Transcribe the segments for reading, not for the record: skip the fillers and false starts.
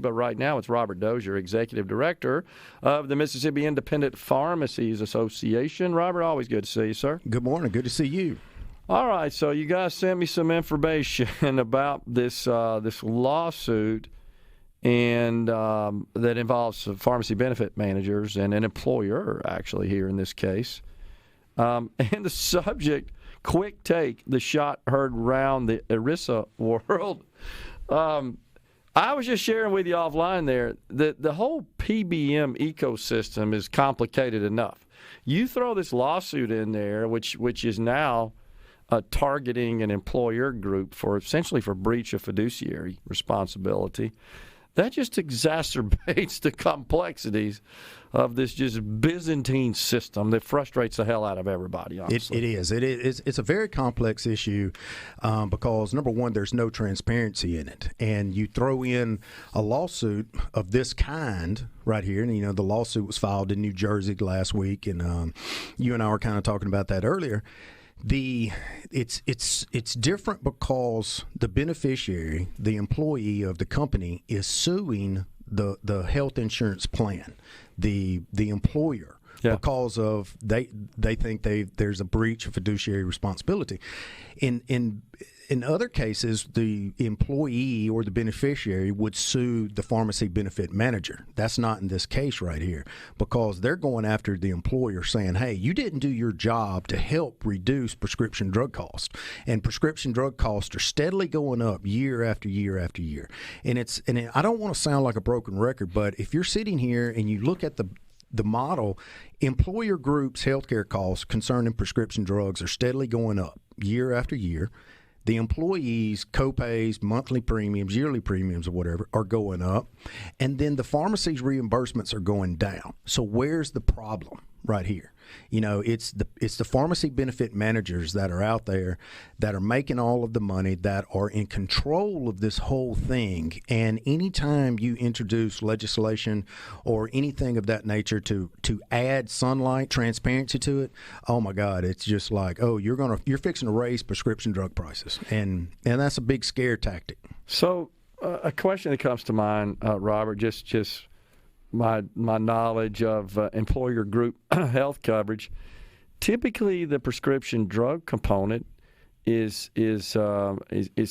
But right now it's Robert Dozier, Executive Director of the Mississippi Independent Pharmacies Association. Robert, always good to see you, sir. Good morning. Good to see you. All right, so you guys sent me some information about this lawsuit and that involves pharmacy benefit managers and an employer, actually, here in this case. And the subject, quick take, the shot heard round the ERISA world. I was just sharing with you offline there that the whole PBM ecosystem is complicated enough. You throw this lawsuit in there, which is now targeting an employer group for essentially for breach of fiduciary responsibility. That just exacerbates the complexities of this just Byzantine system that frustrates the hell out of everybody, honestly. It is. It's a very complex issue because, number one, there's no transparency in it. And you throw in a lawsuit of this kind right here, and, you know, the lawsuit was filed in New Jersey last week, and you and I were kind of talking about that earlier. It's different because the beneficiary, the employee of the company, is suing the health insurance plan, the employer, because of they think there's a breach of fiduciary responsibility. In other cases, the employee or the beneficiary would sue the pharmacy benefit manager. That's not in this case right here, because they're going after the employer saying, hey, you didn't do your job to help reduce prescription drug costs. And prescription drug costs are steadily going up year after year after year. And I don't want to sound like a broken record, but if you're sitting here and you look at the model, employer groups' healthcare costs concerning prescription drugs are steadily going up year after year. The employees' copays, monthly premiums, yearly premiums, or whatever, are going up. And then the pharmacy's reimbursements are going down. So where's the problem right here? You know, it's the pharmacy benefit managers that are out there that are making all of the money, that are in control of this whole thing. And anytime you introduce legislation or anything of that nature to add sunlight, transparency to it, oh my God, it's just like, oh, you're fixing to raise prescription drug prices, and that's a big scare tactic. So a question that comes to mind, Robert, just my knowledge of employer group health coverage, typically the prescription drug component is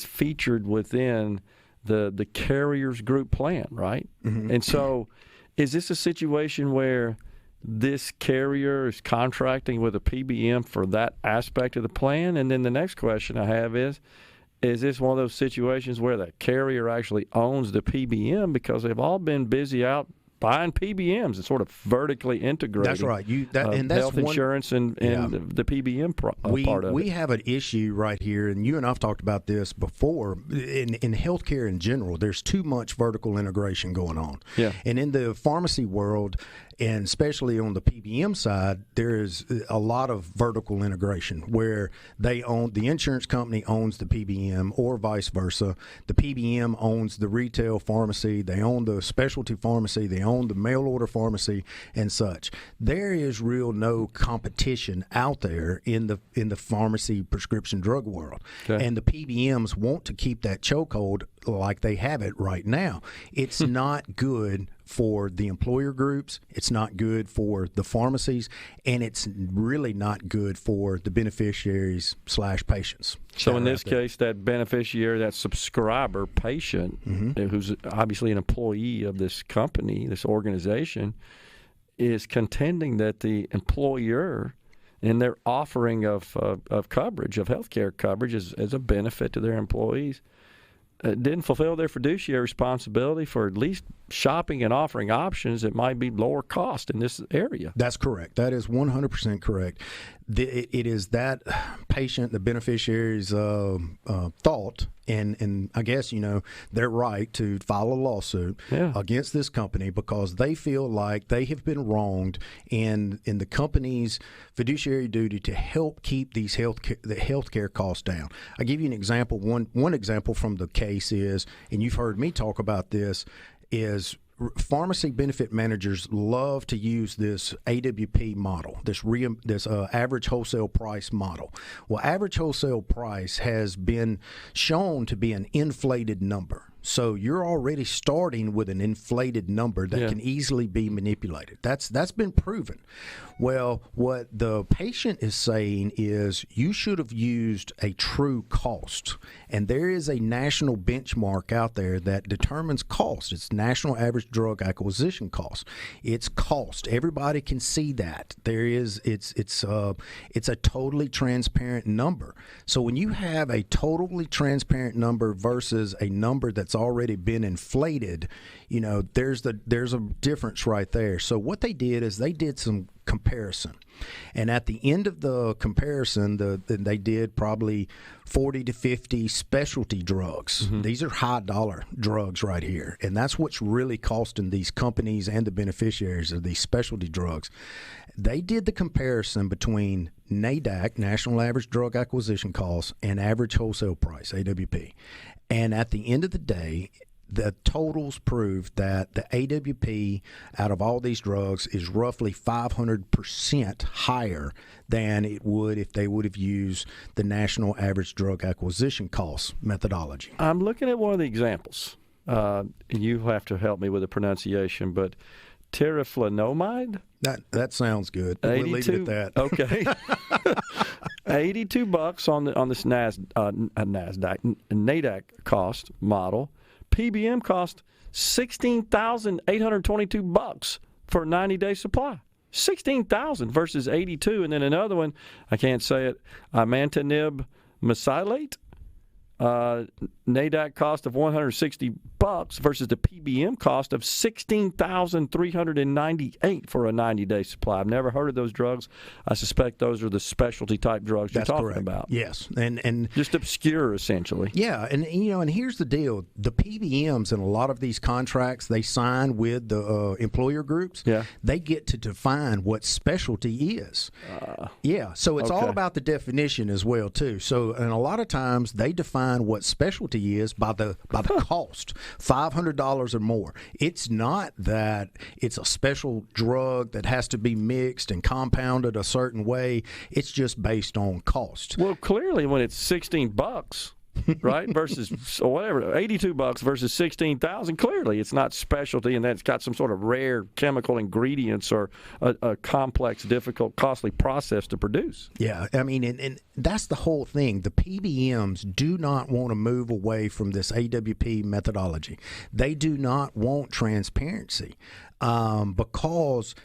featured within the carrier's group plan, right? Mm-hmm. And so, is this a situation where this carrier is contracting with a PBM for that aspect of the plan? And then the next question I have is this one of those situations where the carrier actually owns the PBM because they've all been busy out buying PBMs and sort of vertically integrating. That's right. And that's health insurance and the PBM part of it. We have an issue right here, and you and I've talked about this before. In healthcare in general, there's too much vertical integration going on. Yeah. And in the pharmacy world, and especially on the PBM side, there is a lot of vertical integration where the insurance company owns the PBM or vice versa. The PBM owns the retail pharmacy. They own the specialty pharmacy. They own the mail order pharmacy and such. There is no competition out there in the pharmacy prescription drug world. Okay. And the PBMs want to keep that chokehold like they have it right now. It's not good for the employer groups, it's not good for the pharmacies, and it's really not good for the beneficiaries / patients. So in this case, that beneficiary, that subscriber patient, who's obviously an employee of this company, this organization, is contending that the employer in their offering of coverage, of health care coverage as a benefit to their employees, didn't fulfill their fiduciary responsibility for at least shopping and offering options that might be lower cost in this area. That's correct. That is 100% correct. It is that patient, the beneficiary's thought, and I guess, they're right to file a lawsuit against this company because they feel like they have been wronged in the company's fiduciary duty to help keep the healthcare costs down. I'll give you an example. One example from the case is, and you've heard me talk about this, is pharmacy benefit managers love to use this AWP model, this average wholesale price model. Well, average wholesale price has been shown to be an inflated number. So you're already starting with an inflated number that can easily be manipulated. That's been proven. Well, what the patient is saying is you should have used a true cost. And there is a national benchmark out there that determines cost. It's national average drug acquisition cost. It's cost. Everybody can see that. It's a totally transparent number. So when you have a totally transparent number versus a number that's already been inflated, there's a difference right there. So what they did is they did some comparison. And at the end of the comparison, they did probably 40 to 50 specialty drugs. Mm-hmm. These are high dollar drugs right here. And that's what's really costing these companies and the beneficiaries of these specialty drugs. They did the comparison between NADAC, National Average Drug Acquisition Cost, and average wholesale price, AWP. And at the end of the day, the totals prove that the AWP out of all these drugs is roughly 500% higher than it would if they would have used the National Average Drug Acquisition Cost methodology. I'm looking at one of the examples. You have to help me with the pronunciation, but teriflunomide? That sounds good. We'll leave it at that. Okay. $82 on this NADAC cost model. PBM cost $16,822 for a 90-day supply. $16,000 versus $82, and then another one, I can't say it, imatinib mesylate, NADAC cost of $160 versus the PBM cost of $16,398 for a 90-day supply. I've never heard of those drugs. I suspect those are the specialty type drugs you're talking about. Yes, and just obscure essentially. Yeah, and and here's the deal: the PBMs in a lot of these contracts they sign with the employer groups. Yeah, they get to define what specialty is. So it's all about the definition as well too. So and a lot of times they define what specialty is by the cost, $500 or more. It's not that it's a special drug that has to be mixed and compounded a certain way. It's just based on cost. Well, clearly when it's $16, right, versus or whatever, $82 versus $16,000, clearly it's not specialty, and that's got some sort of rare chemical ingredients or a complex, difficult, costly process to produce. Yeah, I mean, and that's the whole thing. The PBMs do not want to move away from this AWP methodology. They do not want transparency because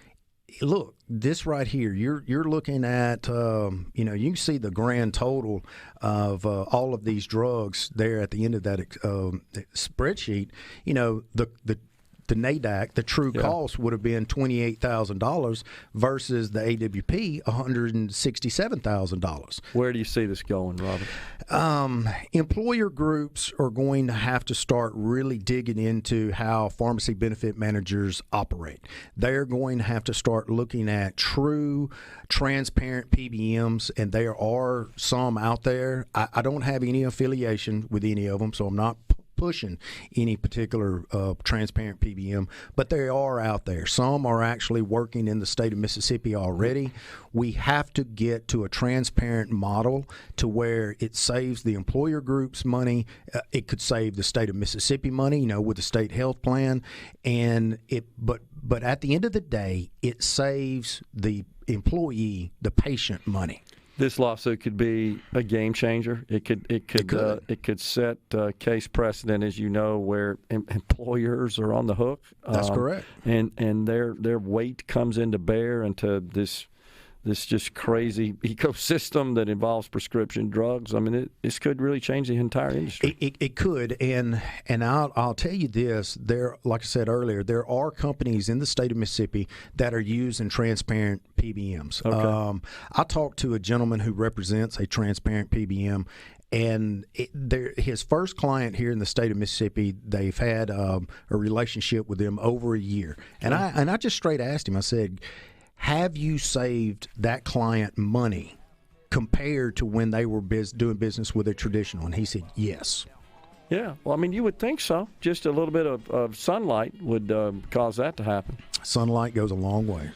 look, this right here, you're looking at, you can see the grand total of all of these drugs there at the end of that spreadsheet. The NADAC, the true cost would have been $28,000 versus the AWP, $167,000. Where do you see this going, Robert? Employer groups are going to have to start really digging into how pharmacy benefit managers operate. They're going to have to start looking at true, transparent PBMs, and there are some out there. I don't have any affiliation with any of them, so I'm not pushing any particular transparent PBM, but they are out there. Some are actually working in the state of Mississippi already. We have to get to a transparent model to where it saves the employer groups money. It could save the state of Mississippi money, with the state health plan, and but at the end of the day, it saves the employee, the patient, money. This lawsuit could be a game changer. It could set case precedent, as you know, where employers are on the hook. That's correct. And their weight comes into bear into this just crazy ecosystem that involves prescription drugs. I mean, this could really change the entire industry. It could, and I'll tell you this: like I said earlier, there are companies in the state of Mississippi that are using transparent PBMs. Okay. I talked to a gentleman who represents a transparent PBM. And his first client here in the state of Mississippi, they've had a relationship with them over a year. And I just straight asked him, I said, have you saved that client money compared to when they were doing business with a traditional? And he said, yes. Yeah. Well, I mean, you would think so. Just a little bit of sunlight would cause that to happen. Sunlight goes a long way.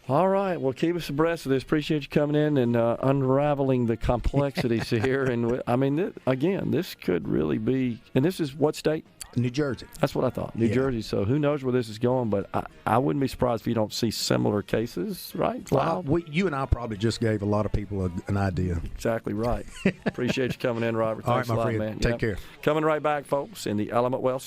All right. Well, keep us abreast of this. Appreciate you coming in and unraveling the complexities here. And, I mean, again, this could really be – and this is what state? New Jersey. That's what I thought. New Jersey. So who knows where this is going, but I wouldn't be surprised if you don't see similar cases, right? Well, you and I probably just gave a lot of people an idea. Exactly right. Appreciate you coming in, Robert. All Thanks right, my a lot, friend. man. Take care. Coming right back, folks, in the Element Wealth